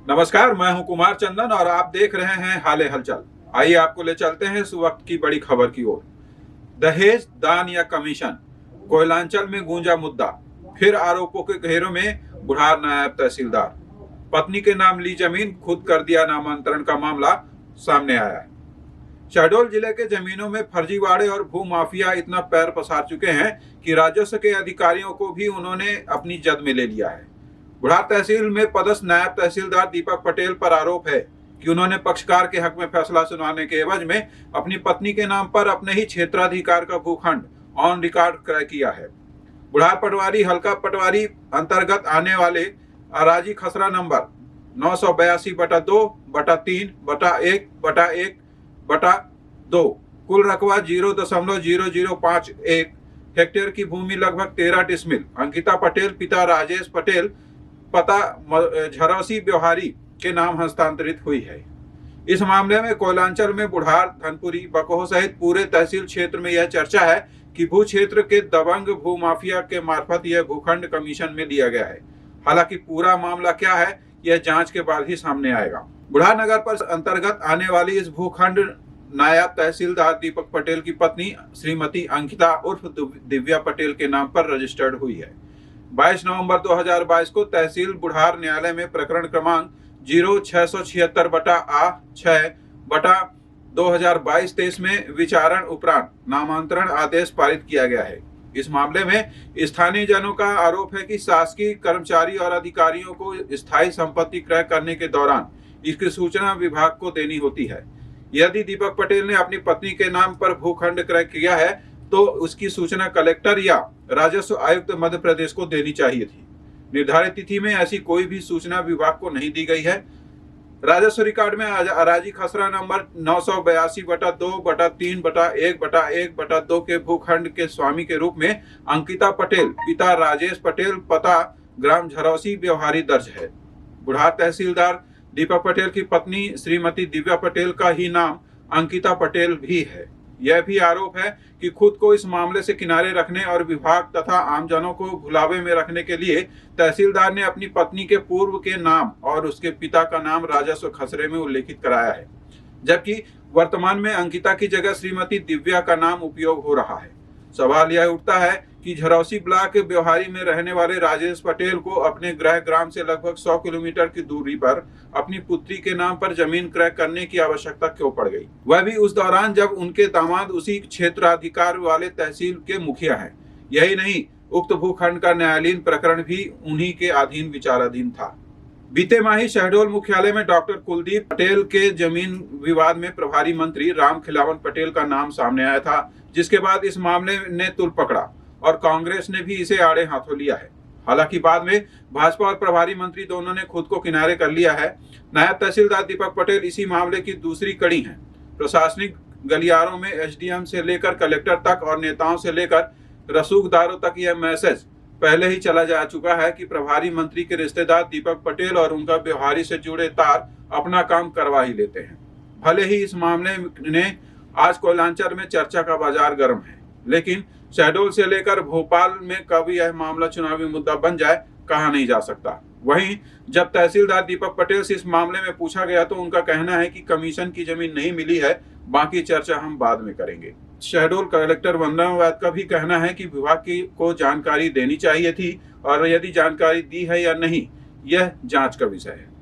नमस्कार, मैं हूं कुमार चंदन और आप देख रहे हैं हाले हलचल। आइए आपको ले चलते हैं इस वक्त की बड़ी खबर की ओर। दहेज, दान या कमीशन, कोयलांचल में गूंजा मुद्दा। फिर आरोपों के घेरों में बुढ़ार नायब तहसीलदार। पत्नी के नाम ली जमीन, खुद कर दिया नामांतरण का मामला सामने आया है। शहडोल जिले के जमीनों में फर्जीवाड़े और भू माफिया इतना पैर पसार चुके हैं कि राजस्व के अधिकारियों को भी उन्होंने अपनी जद में ले लिया है। बुढ़ार तहसील में पदस्थ नायब तहसीलदार दीपक पटेल पर आरोप है कि उन्होंने पक्षकार के हक में फैसला सुनाने के एवज में अपनी पत्नी के नाम पर अपने ही क्षेत्राधिकार का भूखंड ऑन रिकॉर्ड क्रय किया है। बुढ़ार पटवारी हल्का पटवारी अंतर्गत आने वाले अराजी खसरा नंबर 982/2/3/1/1/2 कुल रकबा 0.0051 हेक्टेयर की भूमि लगभग 13 डिसमिल अंकिता पटेल पिता राजेश पटेल पता झरौसी ब्योहारी के नाम हस्तांतरित हुई है। इस मामले में कोयलांचल में बुढ़ार, धनपुरी, बकोह सहित पूरे तहसील क्षेत्र में यह चर्चा है कि भू क्षेत्र के दबंग भू माफिया के मार्फत यह भूखंड कमीशन में दिया गया है। हालांकि पूरा मामला क्या है यह जांच के बाद ही सामने आएगा। बुढ़ार नगर पर अंतर्गत आने वाली इस भूखंड नायब तहसीलदार दीपक पटेल की पत्नी श्रीमती अंकिता उर्फ दिव्या पटेल के नाम पर रजिस्टर्ड हुई है। 22 नवंबर 2022 को तहसील बुढ़ार न्यायालय में प्रकरण क्रमांक 0676/6/2022-23 में विचारण उपरांत नामांतरण आदेश पारित किया गया है। इस मामले में स्थानीय जनों का आरोप है कि शासकीय कर्मचारी और अधिकारियों को स्थायी संपत्ति क्रय करने के दौरान इसकी सूचना विभाग को देनी होती है। यदि दीपक पटेल ने अपनी पत्नी के नाम पर भूखंड क्रय किया है तो उसकी सूचना कलेक्टर या राजस्व आयुक्त मध्य प्रदेश को देनी चाहिए थी। निर्धारित तिथि में ऐसी कोई भी सूचना विभाग को नहीं दी गई है। राजस्व रिकॉर्ड में अराजी खसरा नंबर 982/2/3/1/1/2 के भूखंड के स्वामी के रूप में अंकिता पटेल पिता राजेश पटेल पता ग्राम झरौसी ब्योहारी दर्ज है। बुढ़ार तहसीलदार दीपक पटेल की पत्नी श्रीमती दिव्या पटेल का ही नाम अंकिता पटेल भी है। यह भी आरोप है कि खुद को इस मामले से किनारे रखने और विभाग तथा आमजनों को भुलावे में रखने के लिए तहसीलदार ने अपनी पत्नी के पूर्व के नाम और उसके पिता का नाम राजस्व खसरे में उल्लेखित कराया है, जबकि वर्तमान में अंकिता की जगह श्रीमती दिव्या का नाम उपयोग हो रहा है। सवाल यह उठता है कि झरौसी ब्लॉक ब्योहारी में रहने वाले राजेश पटेल को अपने गृह ग्राम से लगभग 100 किलोमीटर की दूरी पर अपनी पुत्री के नाम पर जमीन क्रय करने की आवश्यकता क्यों पड़ गई, वह भी उस दौरान जब उनके दामाद उसी क्षेत्राधिकार वाले तहसील के मुखिया हैं। यही नहीं, उक्त भूखंड का न्यायालयीन प्रकरण भी उन्हीं के अधीन विचाराधीन था। बीते माह ही शहडोल मुख्यालय में डॉक्टर कुलदीप पटेल के जमीन विवाद में प्रभारी मंत्री राम खिलावन पटेल का नाम सामने आया था, जिसके बाद इस मामले ने तुल पकड़ा और कांग्रेस ने भी इसे आड़े हाथों लिया है। हालांकि बाद में भाजपा और प्रभारी मंत्री दोनों ने खुद को किनारे कर लिया है। नायब तहसीलदार दीपक पटेल इसी मामले की दूसरी कड़ी हैं। प्रशासनिक गलियारों में एसडीएम से लेकर कलेक्टर तक और नेताओं से लेकर रसूखदारों तक यह मैसेज पहले ही चला जा चुका है कि प्रभारी मंत्री के रिश्तेदार दीपक पटेल और उनका ब्योहारी से जुड़े तार अपना काम करवा ही लेते हैं। भले ही इस मामले ने आज कोयलांचल में चर्चा का बाजार गर्म है, लेकिन शहडोल से लेकर भोपाल में कब यह मामला चुनावी मुद्दा बन जाए कहा नहीं जा सकता। वहीं जब तहसीलदार दीपक पटेल से इस मामले में पूछा गया तो उनका कहना है कि कमीशन की जमीन नहीं मिली है, बाकी चर्चा हम बाद में करेंगे। शहडोल कलेक्टर वंदना वैद का भी कहना है कि विभाग को जानकारी देनी चाहिए थी और यदि जानकारी दी है या नहीं यह जांच का विषय है।